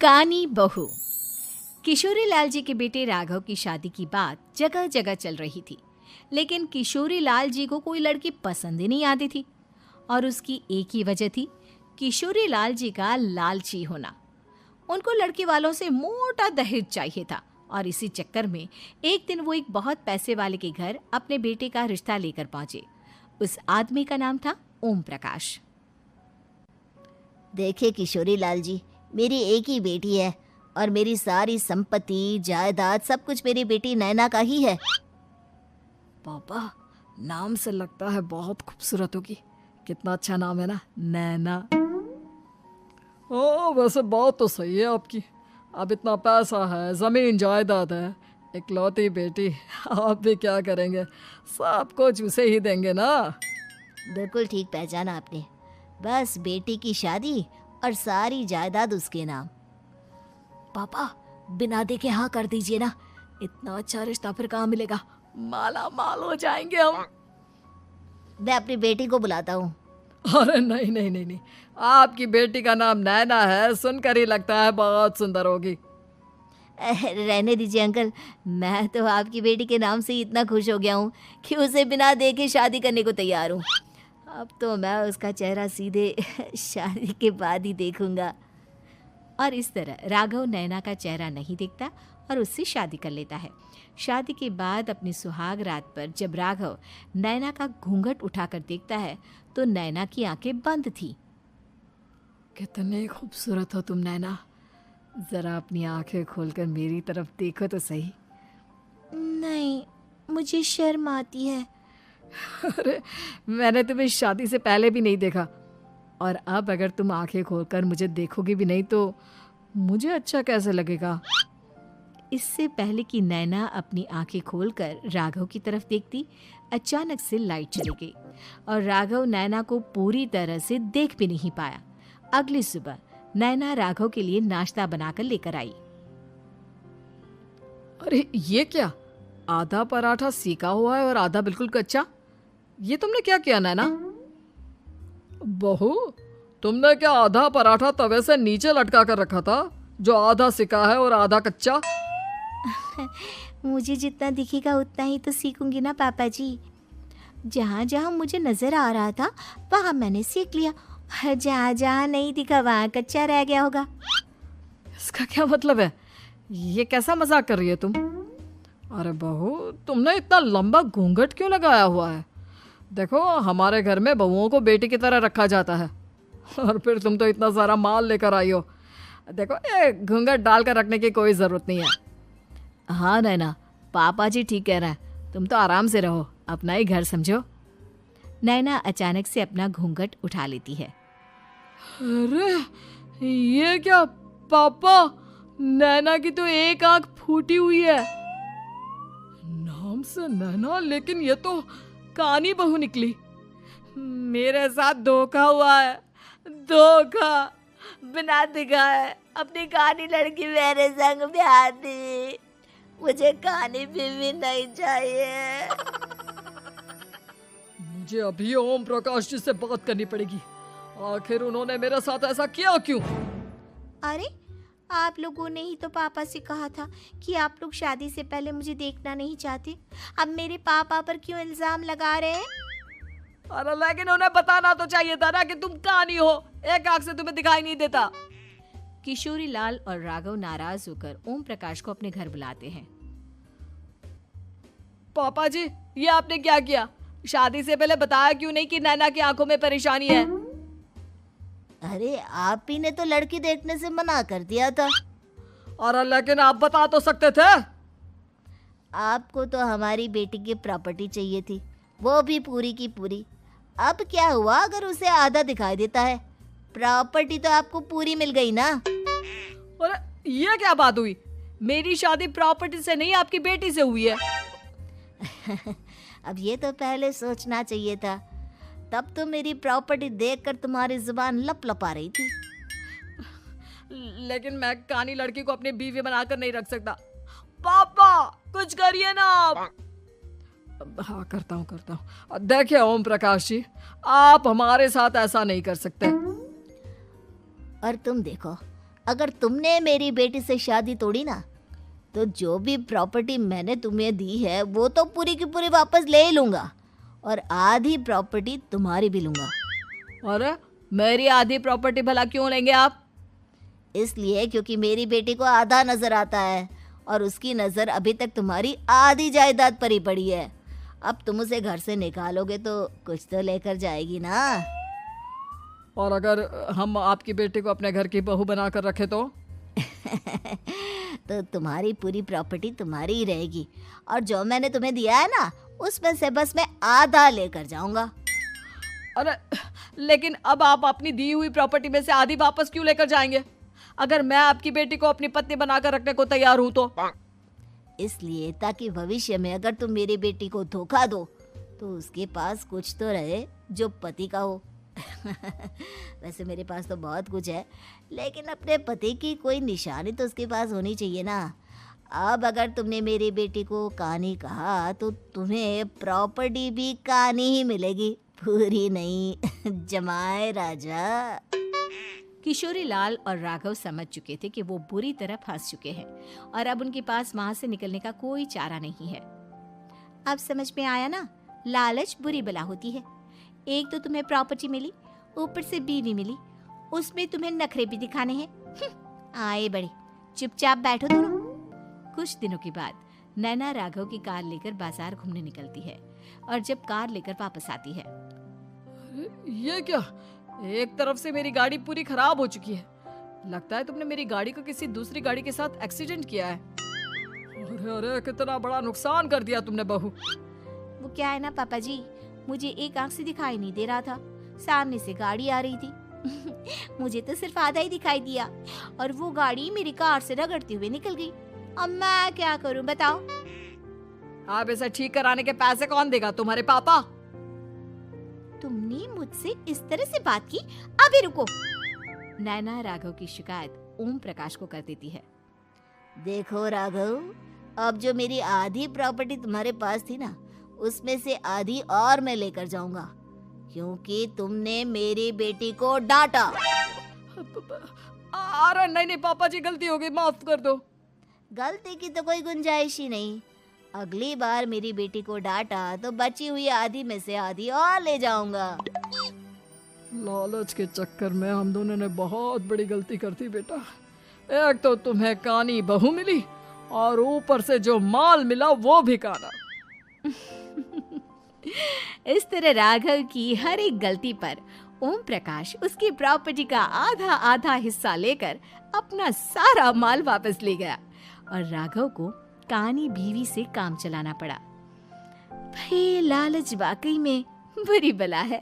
कानी बहू। किशोरी लाल जी के बेटे राघव की शादी की बात जगह जगह चल रही थी, लेकिन किशोरी लाल जी को कोई लड़की पसंद ही नहीं आती थी। और उसकी एक ही वजह थी, किशोरी लाल जी का लालची होना। उनको लड़की वालों से मोटा दहेज चाहिए था और इसी चक्कर में एक दिन वो एक बहुत पैसे वाले के घर अपने बेटे का रिश्ता लेकर पहुंचे। उस आदमी का नाम था ओम प्रकाश। देखिए किशोरी लाल जी, मेरी एक ही बेटी है और मेरी सारी संपत्ति जायदाद सब कुछ मेरी बेटी नैना का ही है। पापा, नाम से लगता है बहुत खूबसूरत होगी। कितना अच्छा नाम है ना, नैना। ओ, वैसे बात तो सही है आपकी। अब इतना पैसा है, जमीन जायदाद है, इकलौती बेटी, आप भी क्या करेंगे? सब कुछ उसे ही देंगे ना। बिल्कुल ठीक पहचाना आपने। बस बेटी की शादी और सारी जायदाद उसके नाम। पापा, बिना देखे हाँ कर दीजिए ना। इतना अच्छा रिश्ता फिर कहाँ मिलेगा? माला माल हो जाएंगे हम। मैं अपनी बेटी को बुलाता हूँ। अरे नहीं नहीं नहीं नहीं, आपकी बेटी का नाम नैना है, सुनकर ही लगता है बहुत सुंदर होगी। रहने दीजिए अंकल, मैं तो आपकी बेटी के नाम से ही इतना खुश हो गया हूँ कि उसे बिना देखे शादी करने को तैयार हूँ। अब तो मैं उसका चेहरा सीधे शादी के बाद ही देखूंगा। और इस तरह राघव नैना का चेहरा नहीं देखता और उससे शादी कर लेता है। शादी के बाद अपनी सुहाग रात पर जब राघव नैना का घूंघट उठाकर देखता है तो नैना की आंखें बंद थी। कितनी खूबसूरत हो तुम नैना, जरा अपनी आंखें खोलकर मेरी तरफ देखो तो सही। नहीं, मुझे शर्म आती है। अरे, मैंने तुम्हें शादी से पहले भी नहीं देखा, और अब अगर तुम आंखें खोलकर मुझे देखोगी भी नहीं तो मुझे अच्छा कैसे लगेगा? इससे पहले कि नैना अपनी आंखें खोलकर राघव की तरफ देखती, अचानक से लाइट चली गई और राघव नैना को पूरी तरह से देख भी नहीं पाया। अगली सुबह नैना राघव के लिए नाश्ता बनाकर लेकर आई। अरे ये क्या, आधा पराठा सीका हुआ है और आधा बिल्कुल कच्चा। ये तुमने क्या किया नैना? बहू, तुमने क्या आधा पराठा तवे से नीचे लटका कर रखा था, जो आधा सिका है और आधा कच्चा? मुझे जितना दिखेगा उतना ही तो सीखूंगी ना पापा जी। जहाँ जहाँ मुझे नजर आ रहा था वहाँ मैंने सीख लिया, जहाँ जहाँ नहीं दिखा वहाँ कच्चा रह गया होगा। इसका क्या मतलब है? ये कैसा मजाक कर रही है तुम? अरे बहू, तुमने इतना लंबा घूंघट क्यों लगाया हुआ है? देखो, हमारे घर में बहुओं को बेटी की तरह रखा जाता है, और फिर तुम तो इतना सारा माल लेकर आई हो। देखो, ये घूंघट डालकर रखने की कोई ज़रूरत नहीं है। हाँ नैना, पापा जी ठीक कह रहे हैं, तुम तो आराम से रहो, अपना ही घर समझो। नैना अचानक से अपना घूंघट उठा लेती है। अरे ये क्या पापा, नैना की तो एक आंख फूटी हुई है। नाम से नैना, लेकिन ये तो कानी बहू निकली। मेरे साथ धोखा हुआ है, धोखा। बिना दिखाए अपनी कानी लड़की मेरे संग ब्याह दी। मुझे कानी बीवी नहीं चाहिए। मुझे अभी ओम प्रकाश जी से बात करनी पड़ेगी। आखिर उन्होंने मेरे साथ ऐसा किया क्यों? अरे, आप लोगों ने ही तो पापा से कहा था कि आप लोग शादी से पहले मुझे देखना नहीं चाहते। अब मेरे पापा पर क्यों इल्जाम लगा रहे हैं? अरे लेकिन उन्हें बताना तो चाहिए था ना कि तुम कानी हो, एक आंख से तुम्हें दिखाई नहीं देता। किशोरी लाल और राघव नाराज होकर ओम प्रकाश को अपने घर बुलाते हैं। पापा जी, ये आपने क्या किया? शादी से पहले बताया क्यों नहीं कि नैना की आंखों में परेशानी है? अरे, आप ही ने तो लड़की देखने से मना कर दिया था। अरे लेकिन आप बता तो सकते थे। आपको तो हमारी बेटी की प्रॉपर्टी चाहिए थी, वो भी पूरी की पूरी। अब क्या हुआ अगर उसे आधा दिखाई देता है? प्रॉपर्टी तो आपको पूरी मिल गई ना। अरे ये क्या बात हुई? मेरी शादी प्रॉपर्टी से नहीं, आपकी बेटी से हुई है। अब ये तो पहले सोचना चाहिए था, तब तो मेरी प्रॉपर्टी देखकर तुम्हारी जुबान लप लपा रही थी। लेकिन मैं कानी लड़की को अपनी बीवी बनाकर नहीं रख सकता। पापा, कुछ करिए ना आप। हाँ, करता हूँ। देखिए ओम प्रकाश जी, आप हमारे साथ ऐसा नहीं कर सकते। और तुम देखो, अगर तुमने मेरी बेटी से शादी तोड़ी ना, तो जो भी प्रॉपर्टी मैंने तुम्हें दी है वो तो पूरी की पूरी वापस ले ही लूँगा, और आधी प्रॉपर्टी तुम्हारी भी लूँगा। अरे मेरी आधी प्रॉपर्टी भला क्यों लेंगे आप? इसलिए क्योंकि मेरी बेटी को आधा नज़र आता है और उसकी नज़र अभी तक तुम्हारी आधी जायदाद पर ही पड़ी है। अब तुम उसे घर से निकालोगे तो कुछ तो लेकर जाएगी ना। और अगर हम आपकी बेटी को अपने घर की बहू बना कर रखे तो? तो तुम्हारी पूरी प्रॉपर्टी तुम्हारी ही रहेगी, और जो मैंने तुम्हें दिया है ना, उसमें से बस मैं आधा लेकर जाऊंगा। अरे लेकिन अब आप अपनी दी हुई प्रॉपर्टी में से आधी वापस क्यों लेकर जाएंगे? अगर मैं आपकी बेटी को अपनी पत्नी बनाकर रखने को तैयार हूं तो? इसलिए ताकि भविष्य में अगर तुम मेरी बेटी को धोखा दो तो उसके पास कुछ तो रहे जो पति का हो। वैसे मेरे पास तो बहुत कुछ है, लेकिन अपने पति की कोई निशानी तो उसके पास होनी चाहिए ना। अब अगर तुमने मेरी बेटी को कानी कहा तो तुम्हें प्रॉपर्टी भी कानी ही मिलेगी, पूरी नहीं। जमाए राजा। किशोरी लाल और राघव समझ चुके थे कि वो बुरी तरह फंस चुके हैं और अब उनके पास वहां से निकलने का कोई चारा नहीं है। अब समझ में आया ना, लालच बुरी बला होती है। एक तो तुम्हें प्रॉपर्टी मिली, ऊपर से बीवी मिली, उसमें तुम्हें नखरे भी दिखाने हैं। आए बड़े, चुपचाप बैठो दोनों। कुछ दिनों के बाद नैना राघव की कार लेकर बाजार घूमने निकलती है और जब कार लेकर वापस आती है, ये क्या? एक तरफ से मेरी गाड़ी पूरी खराब हो चुकी है। लगता है तुमने मेरी गाड़ी को किसी दूसरी गाड़ी के साथ एक्सीडेंट किया है। अरे अरे कितना बड़ा नुकसान कर दिया तुमने बहू। वो क्या है ना पापा जी, मुझे एक आंख से दिखाई नहीं दे रहा था, सामने से गाड़ी आ रही थी। मुझे तो सिर्फ आधा ही दिखाई दिया और वो गाड़ी मेरी कार से रगड़ते हुए निकल गई। अब मैं क्या करूं बताओ? आप इसे ठीक कराने के पैसे कौन देगा? तुम्हारे पापा। तुमने मुझसे इस तरह से बात की? अभी रुको। नैना राघव की शिकायत ओम प्रकाश को कर देती है। देखो राघव, अब जो मेरी आधी प्रॉपर्टी तुम्हारे पास थी ना, उसमें से आधी और मैं लेकर जाऊंगा, क्योंकि तुमने मेरी बेटी को डांटा। अरे नहीं नहीं पापा जी, गलती हो गई, माफ कर दो। गलती की तो कोई गुंजाइश ही नहीं। अगली बार मेरी बेटी को डांटा तो बची हुई आधी में से आधी और ले जाऊंगा। लालच के चक्कर में हम दोनों ने बहुत बड़ी गलती कर दी बेटा। एक तो तुम्हें कानी बहू मिली और ऊपर से जो माल मिला वो भी काना। इस तरह राघव की हर एक गलती पर ओम प्रकाश उसकी प्रॉपर्टी का आधा आधा हिस्सा लेकर अपना सारा माल वापस ले गया और राघव को कानी बीवी से काम चलाना पड़ा। भाई लालच वाकई में बुरी बला है।